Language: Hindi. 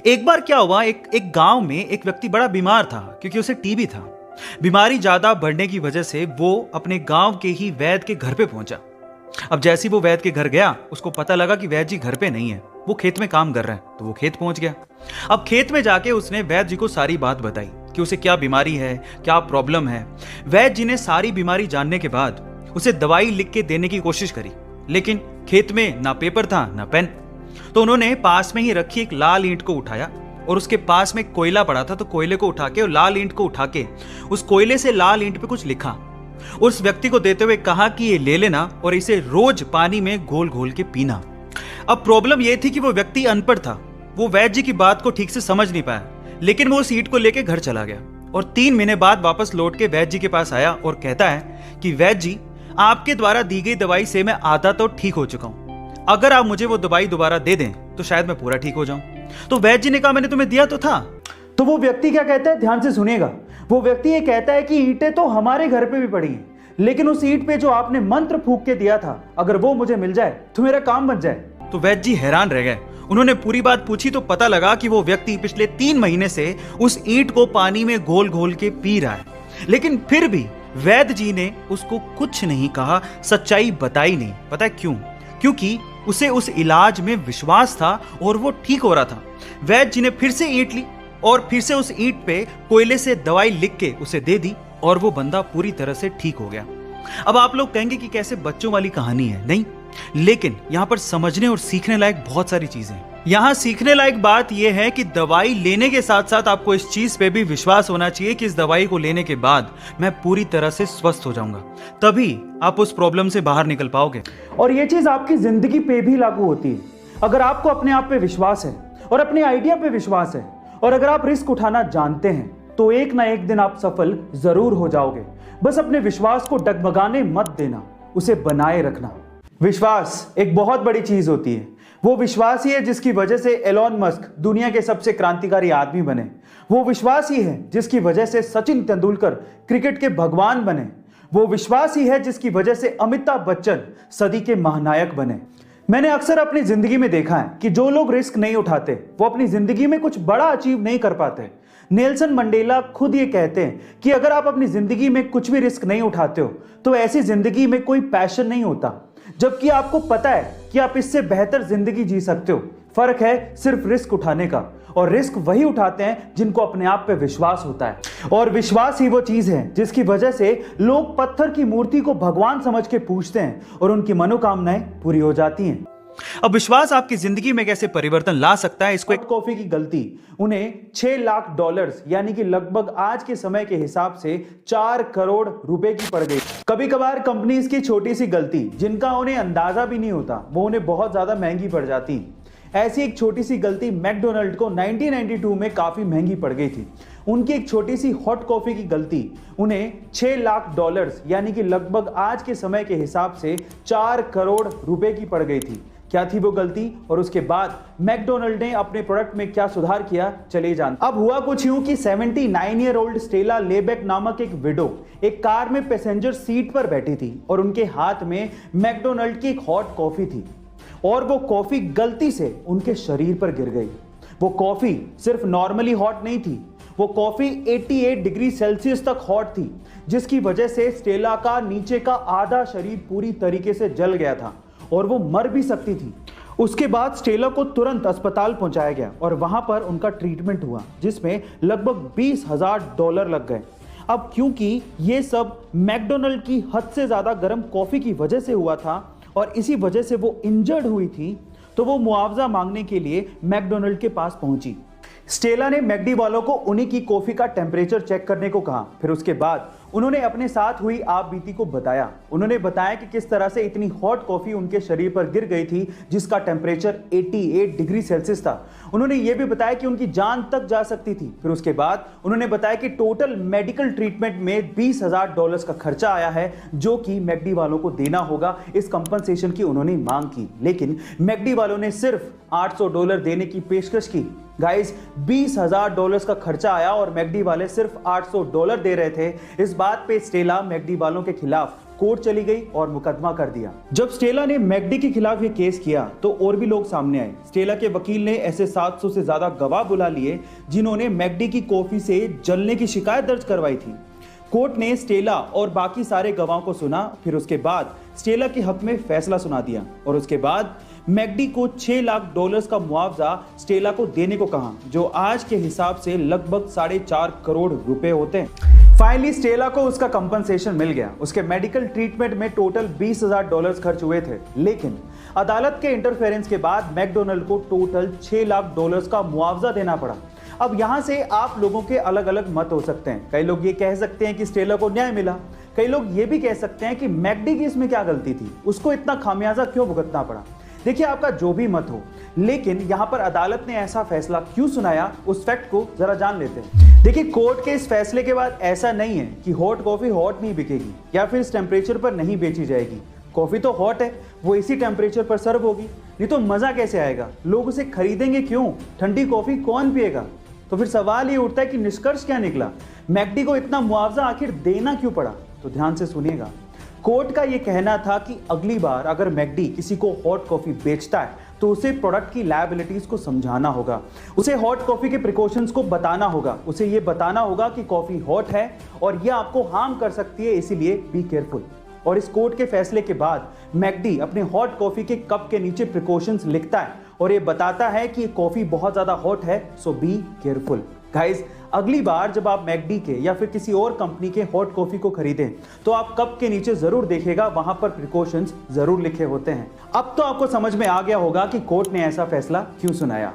एक बार क्या हुआ, एक गांव में एक व्यक्ति बड़ा बीमार था क्योंकि उसे टीबी था। बीमारी ज्यादा बढ़ने की वजह से वो अपने गांव के ही वैद्य के घर पे पहुंचा। अब जैसे ही वो वैद्य के घर गया, उसको पता लगा कि वैद्य जी घर पे नहीं है, वो खेत में काम कर रहे हैं। तो वो खेत पहुंच गया। अब खेत में जाके उसने वैद्य जी को सारी बात बताई कि उसे क्या बीमारी है, क्या प्रॉब्लम है। वैद्य जी ने सारी बीमारी जानने के बाद उसे दवाई लिख के देने की कोशिश करी, लेकिन खेत में ना पेपर था ना पेन। तो उन्होंने पास में ही रखी एक लाल ईंट को उठाया और उसके पास में कोयला पड़ा था, तो कोयले को उठा के और लाल ईंट को उठा के उस कोयले से लाल ईंट पे कुछ लिखा। उस व्यक्ति को देते हुए कहा कि ये ले लेना और इसे रोज पानी में घोल घोल के पीना। अब प्रॉब्लम यह थी कि वो व्यक्ति अनपढ़ था, वो वैद्य जी की बात को ठीक से समझ नहीं पाया, लेकिन वो उस ईंट को लेके घर चला गया और 3 महीने बाद वापस लौट के वैद्य जी के पास आया और कहता है कि वैद्य जी, आपके द्वारा दी गई दवाई से मैं आधा तो ठीक हो चुका हूं। अगर आप मुझे वो दवाई दोबारा दे दें तो शायद मैं पूरा ठीक हो जाऊं। तो वैद्य जी ने कहा, मैंने तुम्हें दिया तो था। तो वो व्यक्ति क्या कहता है, ध्यान से सुनिएगा। वो व्यक्ति ये कहता है कि ईंटें तो हमारे घर पे भी पड़ी हैं, लेकिन उस ईंट पे जो आपने मंत्र फूंक के दिया था, अगर वो मुझे मिल जाए तो मेरा काम बन जाए। तो वैद्य जी हैरान रह गए। उन्होंने पूरी बात पूछी तो पता लगा कि वो व्यक्ति पिछले 3 महीने से उस ईंट को पानी में घोल घोल के पी रहा है, लेकिन फिर भी वैद्य जी ने उसको कुछ नहीं कहा, सच्चाई बताई नहीं। पता है क्यों? क्योंकि उसे उस इलाज में विश्वास था और वो ठीक हो रहा था। वैद्य जी ने फिर से ईंट ली और फिर से उस ईंट पे कोयले से दवाई लिख के उसे दे दी और वो बंदा पूरी तरह से ठीक हो गया। अब आप लोग कहेंगे कि कैसे बच्चों वाली कहानी है, नहीं, लेकिन यहां पर समझने और सीखने लायक बहुत सारी चीजें हैं। यहां सीखने लायक बात यह है कि दवाई लेने के साथ साथ आपको इस चीज पे भी विश्वास होना चाहिए कि इस दवाई को लेने के बाद मैं पूरी तरह से स्वस्थ हो जाऊंगा, तभी आप उस प्रॉब्लम से बाहर निकल पाओगे। और ये चीज आपकी जिंदगी पे भी लागू होती है। अगर आपको अपने आप पे विश्वास है और अपने आइडिया पे विश्वास है और अगर आप रिस्क उठाना जानते हैं तो एक ना एक दिन आप सफल जरूर हो जाओगे। बस अपने विश्वास को डगमगाने मत देना, उसे बनाए रखना। विश्वास एक बहुत बड़ी चीज होती है। वो विश्वास ही है जिसकी वजह से एलोन मस्क दुनिया के सबसे क्रांतिकारी आदमी बने। वो विश्वास ही है जिसकी वजह से सचिन तेंदुलकर क्रिकेट के भगवान बने। वो विश्वास ही है जिसकी वजह से अमिताभ बच्चन सदी के महानायक बने। मैंने अक्सर अपनी जिंदगी में देखा है कि जो लोग रिस्क नहीं उठाते वो अपनी जिंदगी में कुछ बड़ा अचीव नहीं कर पाते। नेल्सन मंडेला खुद ये कहते हैं कि अगर आप अपनी जिंदगी में कुछ भी रिस्क नहीं उठाते हो तो ऐसी जिंदगी में कोई पैशन नहीं होता, जबकि आपको पता है कि आप इससे बेहतर जिंदगी जी सकते हो। फर्क है सिर्फ रिस्क उठाने का, और रिस्क वही उठाते हैं जिनको अपने आप पे विश्वास होता है। और विश्वास ही वो चीज है जिसकी वजह से लोग पत्थर की मूर्ति को भगवान समझ के पूजते हैं और उनकी मनोकामनाएं पूरी हो जाती हैं। अब विश्वास आपकी जिंदगी में कैसे परिवर्तन ला सकता है, इसको हॉट कॉफी की गलती उन्हें $6 लाख यानी कि लगभग आज के समय के हिसाब से 4 करोड़ रुपए की पड़ गई। कभी कभार कंपनीज की छोटी सी गलती जिनका उन्हें अंदाजा भी नहीं होता वो उन्हें बहुत ज्यादा महंगी पड़ जाती। ऐसी एक छोटी सी गलती मैकडोनल्ड को 1992 में काफी महंगी पड़ गई थी। उनकी एक छोटी सी हॉट कॉफी की गलती उन्हें $6 लाख यानी कि लगभग आज के समय के हिसाब से 4 करोड़ रुपए की पड़ गई थी। क्या थी वो गलती और उसके बाद मैकडोनल्ड ने अपने प्रोडक्ट में क्या सुधार किया, चलिए जानते। अब हुआ कुछ यूं कि 79 ईयर ओल्ड स्टेला लेबेक नामक एक विडो एक कार में पैसेंजर सीट पर बैठी थी और उनके हाथ में मैकडोनल्ड की एक हॉट कॉफी थी और वो कॉफी गलती से उनके शरीर पर गिर गई। वो कॉफी सिर्फ नॉर्मली हॉट नहीं थी, वो कॉफी 88 डिग्री सेल्सियस तक हॉट थी, जिसकी वजह से स्टेला का नीचे का आधा शरीर पूरी तरीके से जल गया था और वो मर भी सकती थी। उसके बाद स्टेला को तुरंत अस्पताल पहुंचाया गया और वहां पर उनका ट्रीटमेंट हुआ जिसमें लगभग $20,000 लग गए। अब क्योंकि ये सब मैकडोनल्ड की हद से ज्यादा गर्म कॉफी की वजह से हुआ था और इसी वजह से वो इंजर्ड हुई थी, तो वो मुआवजा मांगने के लिए मैकडोनल्ड के पास पहुंची। स्टेला ने मैकडी वालों को उन्हीं की कॉफी का टेम्परेचर चेक करने को कहा। फिर उसके बाद उन्होंने अपने साथ हुई आप बीती को बताया। उन्होंने बताया कि किस तरह से इतनी हॉट कॉफी उनके शरीर पर गिर गई थी जिसका टेम्परेचर 88 डिग्री सेल्सियस था। उन्होंने ये भी बताया कि उनकी जान तक जा सकती थी। फिर उसके बाद उन्होंने बताया कि टोटल मेडिकल ट्रीटमेंट में $20,000 का खर्चा आया है जो कि मैकडी वालों को देना होगा। इस कंपनसेशन की उन्होंने मांग की, लेकिन मैकडी वालों ने सिर्फ $800 देने की पेशकश की। गाइस, $20,000 का खर्चा आया और मैकडी वाले सिर्फ $800 दे रहे थे। इस बात पे स्टेला मैकडी वालों के खिलाफ कोर्ट चली गई और मुकदमा कर दिया। जब स्टेला ने मैकडी के खिलाफ ये केस किया तो और भी लोग सामने आए। स्टेला के वकील ने ऐसे 700 से ज्यादा गवाह बुला लिए जिन्होंने मैकडी की कॉफी से जलने की शिकायत दर्ज करवाई थी। कोर्ट ने स्टेला और बाकी सारे गवाहों को सुना, फिर उसके बाद स्टेला के हक में फैसला सुना दिया और उसके बाद मैकडी को $6 लाख का मुआवजा स्टेला को देने को कहा, जो आज के हिसाब से लगभग 4.5 करोड़ रुपए होते हैं। फाइनली स्टेला को उसका कंपनसेशन मिल गया। उसके मेडिकल ट्रीटमेंट में टोटल $20,000 खर्च हुए थे, लेकिन अदालत के इंटरफेरेंस के बाद मैकडोनल्ड को टोटल $6 लाख का मुआवजा देना पड़ा। अब यहां से आप लोगों के अलग अलग मत हो सकते हैं। कई लोग ये कह सकते हैं कि स्टेला को न्याय मिला, कई लोग ये भी कह सकते हैं कि मैकडी की इसमें क्या गलती थी, उसको इतना खामियाजा क्यों भुगतना पड़ा। देखिए, आपका जो भी मत हो, लेकिन यहां पर अदालत ने ऐसा फैसला क्यों सुनाया, उस फैक्ट को जरा जान लेते हैं। देखिए, कोर्ट के इस फैसले के बाद ऐसा नहीं है कि हॉट कॉफी हॉट नहीं बिकेगी या फिर इस टेम्परेचर पर नहीं बेची जाएगी। कॉफी तो हॉट है, वो इसी टेम्परेचर पर सर्व होगी, नहीं तो मजा कैसे आएगा, लोग उसे खरीदेंगे क्यों, ठंडी कॉफी कौन पिएगा। तो फिर सवाल ये उठता है कि निष्कर्ष क्या निकला, मैकडी को इतना मुआवजा आखिर देना क्यों पड़ा। तो ध्यान से सुनिएगा। कोर्ट का ये कहना था कि अगली बार अगर मैकडी किसी को हॉट कॉफी बेचता है तो उसे प्रोडक्ट की लायबिलिटीज को समझाना होगा, उसे हॉट कॉफी के प्रिकॉशंस को बताना होगा, उसे ये बताना होगा कि कॉफी हॉट है और ये आपको हार्म कर सकती है, इसीलिए बी केयरफुल। और इस कोर्ट के फैसले के बाद मैकडी अपने हॉट कॉफी के कप के नीचे प्रिकॉशंस लिखता है और ये बताता है कि कॉफी बहुत ज्यादा हॉट है, सो बी केयरफुल। गाइस, अगली बार जब आप मैकडी के या फिर किसी और कंपनी के हॉट कॉफी को खरीदें तो आप कप के नीचे जरूर देखिएगा, वहां पर प्रिकॉशंस जरूर लिखे होते हैं। अब तो आपको समझ में आ गया होगा कि कोर्ट ने ऐसा फैसला क्यों सुनाया।